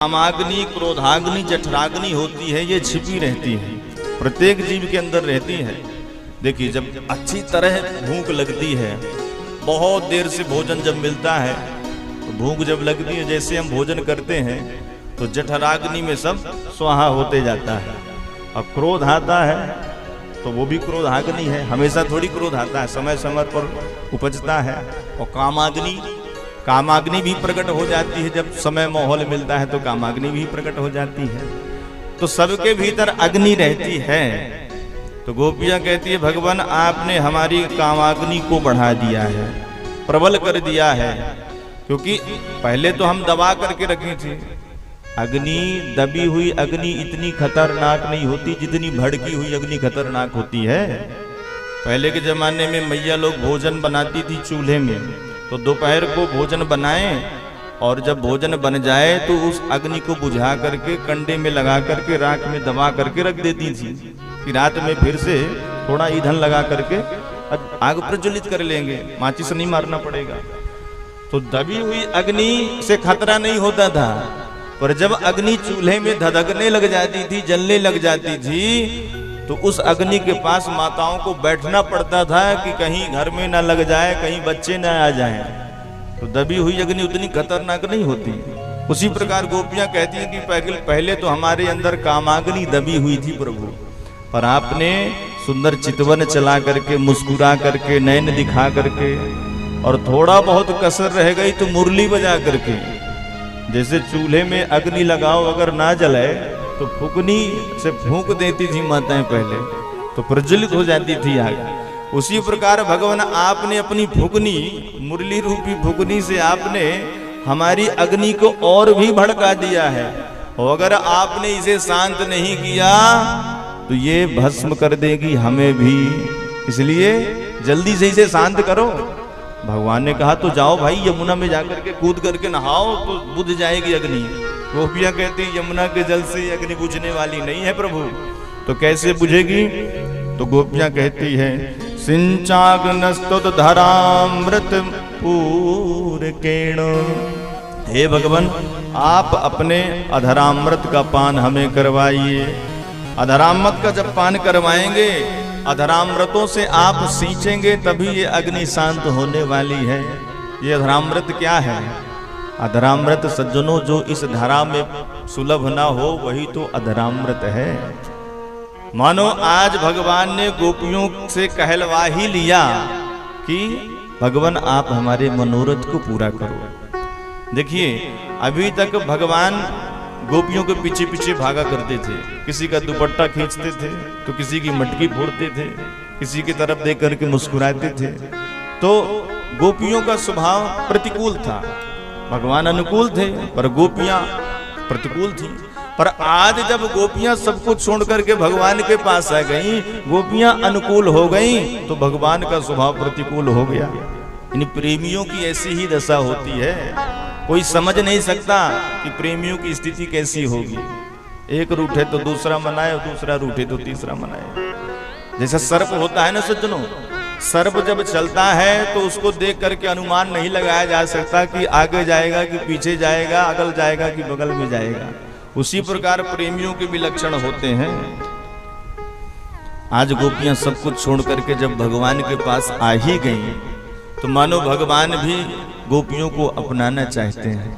कामाग्नि, क्रोधाग्नि, जठराग्नि होती है, ये छिपी रहती है, प्रत्येक जीव के अंदर रहती है। देखिए, जब अच्छी तरह भूख लगती है, बहुत देर से भोजन जब मिलता है तो भूख जब लगती है, जैसे हम भोजन करते हैं तो जठराग्नि में सब स्वाहा होते जाता है। अब क्रोध आता है तो वो भी क्रोधाग्नि है, हमेशा थोड़ी क्रोध आता है, समय समय पर उपजता है। और कामाग्नि भी प्रकट हो जाती है, जब समय माहौल मिलता है तो कामाग्नि भी प्रकट हो जाती है। तो सबके भीतर अग्नि रहती है। तो गोपियां कहती है, भगवान आपने हमारी कामाग्नि को बढ़ा दिया है, प्रबल कर दिया है। क्योंकि पहले तो हम दबा करके रखी थी। अग्नि, दबी हुई अग्नि इतनी खतरनाक नहीं होती जितनी भड़की हुई अग्नि खतरनाक होती है। पहले के जमाने में मैया लोग भोजन बनाती थी चूल्हे में, तो दोपहर को भोजन बनाएं और जब भोजन बन जाए तो उस अग्नि को बुझा करके कंडे में लगा करके राख में दबा करके रख देती थी कि रात में फिर से थोड़ा ईंधन लगा करके आग प्रज्वलित कर लेंगे, माचिस नहीं मारना पड़ेगा। तो दबी हुई अग्नि से खतरा नहीं होता था, पर जब अग्नि चूल्हे में धधकने लग जाती थी, जलने लग जाती थी, तो उस अग्नि के पास माताओं को बैठना पड़ता था कि कहीं घर में ना लग जाए, कहीं बच्चे ना आ जाएं। तो दबी हुई अग्नि उतनी खतरनाक नहीं होती। उसी प्रकार गोपियां कहती हैं कि पहले तो हमारे अंदर कामाग्नि दबी हुई थी प्रभु, पर आपने सुंदर चितवन चला करके, मुस्कुरा करके, नयन दिखा करके, और थोड़ा बहुत कसर रह गई तो मुरली बजा करके, जैसे चूल्हे में अग्नि लगाओ अगर ना जले तो फुकनी से फूंक देती थी माताएं पहले, तो प्रज्वलित हो जाती थी आग। उसी प्रकार भगवान आपने अपनी फुकनी, मुरली रूपी फुकनी से आपने हमारी अग्नि को और भी भड़का दिया है। और अगर आपने इसे शांत नहीं किया तो ये भस्म कर देगी हमें भी, इसलिए जल्दी से इसे शांत करो। भगवान ने कहा तो जाओ भाई, यमुना में जाकर के कूद करके नहाओ तो बुझ जाएगी अग्नि। गोपियां कहती यमुना के जल से अग्नि बुझने वाली नहीं है प्रभु, तो कैसे बुझेगी? तो गोपियां कहती है, सिंचाग्नस्तुत धरामृत पूरकेण, हे भगवान आप अपने अधरामृत का पान हमें करवाइए। अधरामृत का जब पान करवाएंगे, अधरामृतों से आप सींचेंगे, तभी ये अग्नि शांत होने वाली है। ये अधरामृत क्या है? अधरामृत सज्जनों, जो इस धरा में सुलभ ना हो वही तो अधरामृत है। मानो आज भगवान ने गोपियों से कहलवा ही लिया कि भगवान आप हमारे मनोरथ को पूरा करो। देखिए, अभी तक भगवान गोपियों के पीछे पीछे भागा करते थे, किसी का दुपट्टा खींचते थे तो किसी की मटकी फोड़ते थे, किसी की तरफ देख करके मुस्कुराते थे। तो गोपियों का स्वभाव प्रतिकूल था, भगवान अनुकूल थे पर गोपियां प्रतिकूल थी। पर आज जब गोपियां सब कुछ छोड़ करके भगवान के पास आ गईं, गोपियां अनुकूल हो गईं, तो भगवान का स्वभाव प्रतिकूल हो गया। इन प्रेमियों की ऐसी ही दशा होती है, कोई समझ नहीं सकता कि प्रेमियों की स्थिति कैसी होगी। एक रूठे तो दूसरा मनाए, और दूसरा रूठे तो तीसरा मनाए। जैसा सर्प होता है ना सज्जनों, सर्प जब चलता है तो उसको देख करके अनुमान नहीं लगाया जा सकता कि आगे जाएगा कि पीछे जाएगा, अगल जाएगा कि बगल में जाएगा। उसी प्रकार प्रेमियों के भी लक्षण होते हैं। आज गोपियां सब कुछ छोड़ करके जब भगवान के पास आ ही गई, तो मानो भगवान भी गोपियों को अपनाना चाहते हैं।